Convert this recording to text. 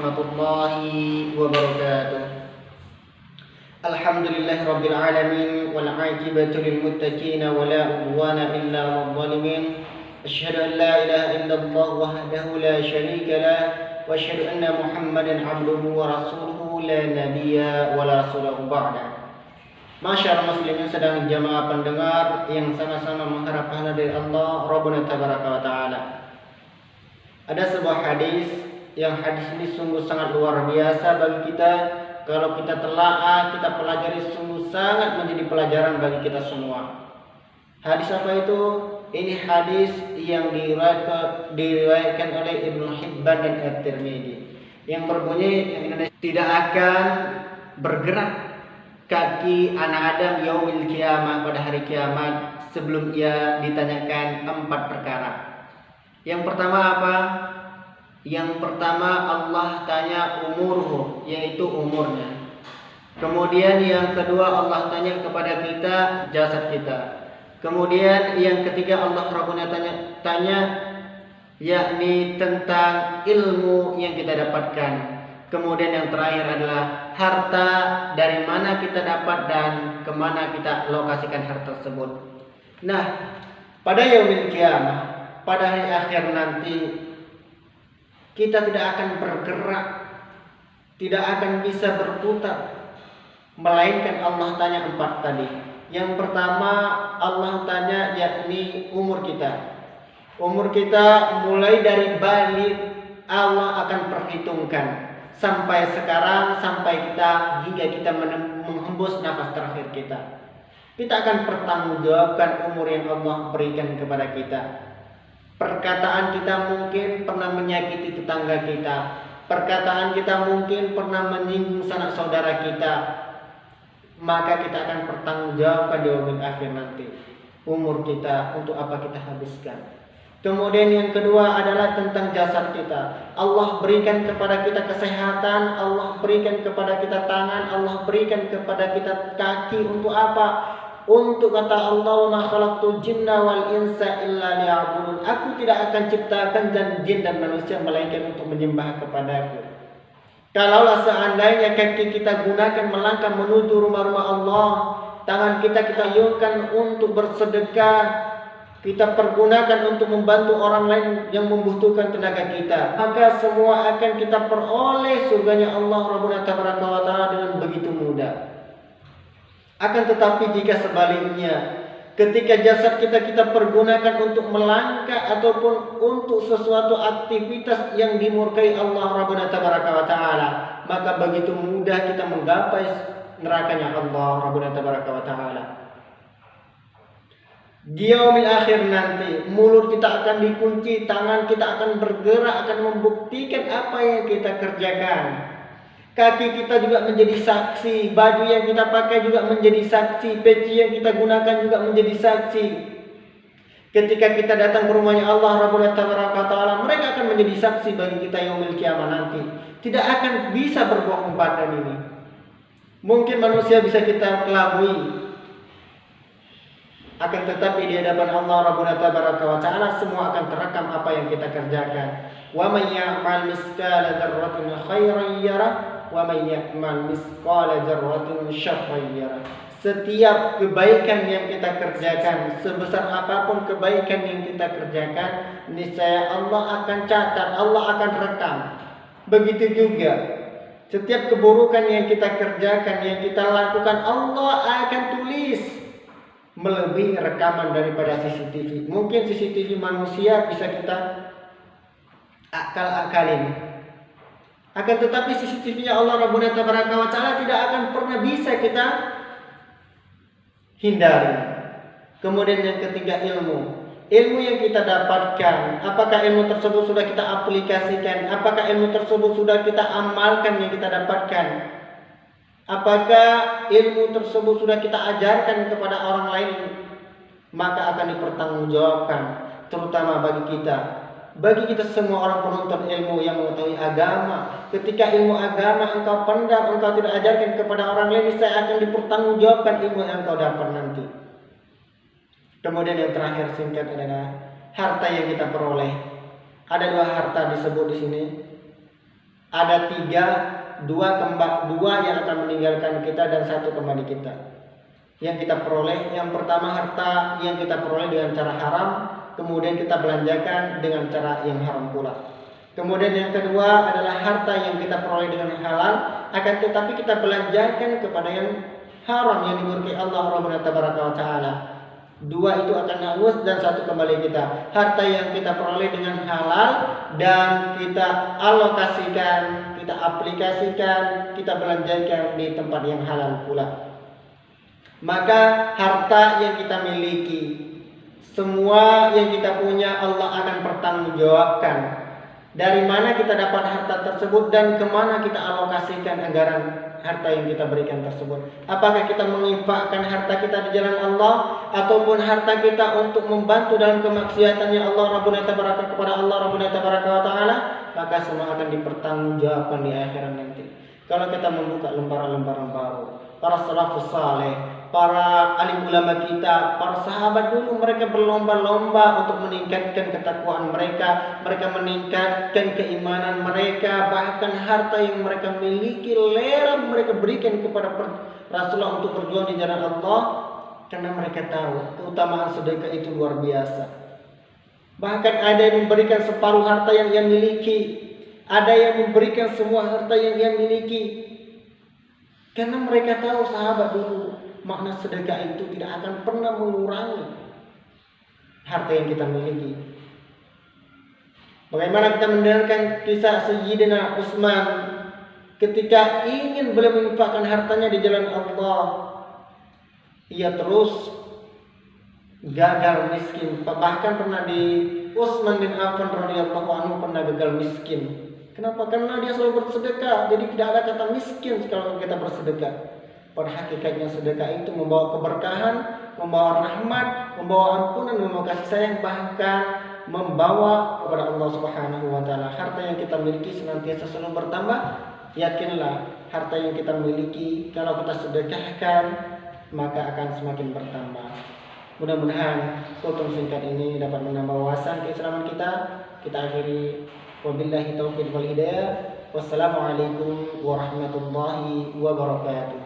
warahmatullahi wabarakatuh. Alhamdulillahirabbil alamin wal 'aqibatu lil muttaqin wa la 'udwana illa 'alal zalimin. Asyhadu an la ilaha illallah wahdahu la syarika lah wa asyhadu anna Muhammadan 'abduhu wa rasuluhu la nabiyya wa la rasulahu ba'da. Masyaallah muslimin sedang jamaah pendengar yang sama-sama mengharap pahala dari Allah Rabbuna tabaraka wa taala. Ada sebuah hadis yang hadis ini sungguh sangat luar biasa bagi kita. Kalau kita telaah, kita pelajari, sungguh sangat menjadi pelajaran bagi kita semua. Hadis apa itu? Ini hadis yang diriwayatkan oleh Ibnu Hibban dan At-Tirmidzi, yang berbunyi tidak akan bergerak kaki anak Adam yaumil kiamah, pada hari kiamat, sebelum ia ditanyakan 4 perkara. Yang pertama apa? Yang pertama Allah tanya umurhu, yaitu umurnya. Kemudian yang kedua Allah tanya kepada kita jasad kita. Kemudian yang ketiga Allah Rabbuna tanya yakni tentang ilmu yang kita dapatkan. Kemudian yang terakhir adalah harta, dari mana kita dapat dan kemana kita lokasikan harta tersebut. Nah, pada yaumil kiamah, pada hari akhir nanti, kita tidak akan bergerak, tidak akan bisa berputar, melainkan Allah tanya 4 tadi. Yang pertama Allah tanya yakni umur kita. Umur kita mulai dari balik Allah akan perhitungkan sampai sekarang, sampai hingga kita menghembus nafas terakhir kita. Kita akan pertanggungjawabkan umur yang Allah berikan kepada kita. Perkataan kita mungkin pernah menyakiti tetangga kita. Perkataan kita mungkin pernah menyinggung sanak saudara kita. Maka kita akan pertanggungjawabkan di yaumil akhir nanti. Umur kita untuk apa kita habiskan. Kemudian yang kedua adalah tentang jasad kita. Allah berikan kepada kita kesehatan, Allah berikan kepada kita tangan, Allah berikan kepada kita kaki untuk apa? Untuk kata Allah, wa ma khalaqtul jinna wal insa illa liya'budun. Aku tidak akan ciptakan jin dan manusia melainkan untuk menyembah kepadaku. Kalaulah seandainya kaki kita gunakan melangkah menuju rumah-rumah Allah, tangan kita ayunkan untuk bersedekah, kita pergunakan untuk membantu orang lain yang membutuhkan tenaga kita, maka semua akan kita peroleh surganya Allah Rabbuna tabaraka wa taala dengan begitu mudah. Akan tetapi jika sebaliknya, ketika jasad kita pergunakan untuk melangkah ataupun untuk sesuatu aktivitas yang dimurkai Allah Rabbuna tabaraka wa taala, maka begitu mudah kita menggapai nerakanya Allah Rabbuna tabaraka wa taala. Di yaumil akhir nanti, mulut kita akan dikunci, tangan kita akan bergerak, akan membuktikan apa yang kita kerjakan. Kaki kita juga menjadi saksi, baju yang kita pakai juga menjadi saksi, peci yang kita gunakan juga menjadi saksi. Ketika kita datang ke rumahnya Allah Rabbuna tabaraka taala, mereka akan menjadi saksi bagi kita yaumil kiamah nanti. Tidak akan bisa berbohong badan ini. Mungkin manusia bisa kita kelabui, akan tetapi di hadapan Allah Rabbuna tabaraka wa taala semua akan terekam apa yang kita kerjakan. Wa may ya'mal miskala dzarratin khairan yarah wa may ya'mal miskala dzarratin syarran yarah. Setiap kebaikan yang kita kerjakan, sebesar apapun kebaikan yang kita kerjakan, niscaya Allah akan catat, Allah akan rekam. Begitu juga setiap keburukan yang kita kerjakan, yang kita lakukan, Allah akan tulis, melebihi rekaman daripada CCTV. Mungkin CCTV manusia bisa kita akal-akalin, akan tetapi CCTV-nya Allah Rabbuna tabaraka wa taala tidak akan pernah bisa kita hindari. Kemudian yang ketiga ilmu yang kita dapatkan, apakah ilmu tersebut sudah kita aplikasikan, apakah ilmu tersebut sudah kita amalkan yang kita dapatkan, apakah ilmu tersebut sudah kita ajarkan kepada orang lain, maka akan dipertanggungjawabkan, terutama bagi kita semua orang penuntut ilmu yang mengetahui agama. Ketika ilmu agama engkau pendam, engkau tidak ajarkan kepada orang lain, saya akan dipertanggungjawabkan ilmu yang engkau dapat nanti. Kemudian yang terakhir singkat adalah harta yang kita peroleh. Ada 2 harta disebut di sini. Ada dua yang akan meninggalkan kita dan satu kembali kita. Yang kita peroleh, yang pertama harta yang kita peroleh dengan cara haram, kemudian kita belanjakan dengan cara yang haram pula. Kemudian yang kedua adalah harta yang kita peroleh dengan halal, akan tetapi kita belanjakan kepada yang haram yang dimurkai Allah Rabbuna Tabaraka wa Ta'ala. Dua itu akan hangus dan satu kembali kita. Harta yang kita peroleh dengan halal dan kita alokasikan, kita aplikasikan, kita belanjakan di tempat yang halal pula. Maka harta yang kita miliki, semua yang kita punya Allah akan pertanggungjawabkan. Dari mana kita dapat harta tersebut dan kemana kita alokasikan anggaran harta yang kita berikan tersebut. Apakah kita menginfakkan harta kita di jalan Allah, ataupun harta kita untuk membantu dalam kemaksiatannya Allah Rabbuna Tabaraka kepada Allah Rabbuna Tabaraka wa Ta'ala, maka semua akan dipertanggungjawabkan di akhirat nanti. Kalau kita membuka lembaran-lembaran baru, para salafus saleh, para alim ulama kita, para sahabat dulu, mereka berlomba-lomba untuk meningkatkan ketakwaan mereka, mereka meningkatkan keimanan mereka, bahkan harta yang mereka miliki rela mereka berikan kepada Rasulullah untuk berjuang di jalan Allah, karena mereka tahu keutamaan sedekah itu luar biasa. Bahkan ada yang memberikan separuh harta yang ia miliki, ada yang memberikan semua harta yang ia miliki, karena mereka tahu, sahabat dulu, makna sedekah itu tidak akan pernah mengurangi harta yang kita miliki. Bagaimana kita mendengarkan kisah Sayyidina Utsman ketika ingin beliau menginfakkan hartanya di jalan Allah, ia terus gagal miskin. Bahkan pernah di Utsman bin Affan radhiyallahu anhu pernah gagal miskin. Kenapa? Karena dia selalu bersedekah. Jadi tidak ada kata miskin kalau kita bersedekah. Pada hakikatnya sedekah itu membawa keberkahan, membawa rahmat, membawa ampunan, membawa kasih sayang, bahkan membawa kepada Allah Subhanahu wa Ta'ala. Harta yang kita miliki senantiasa selalu bertambah. Yakinlah, harta yang kita miliki kalau kita sedekahkan maka akan semakin bertambah. Mudah-mudahan kultum singkat ini dapat menambah wawasan keislaman kita. Kita akhiri, wabillahi taufiq wal hidayah. Wassalamualaikum warahmatullahi wabarakatuh.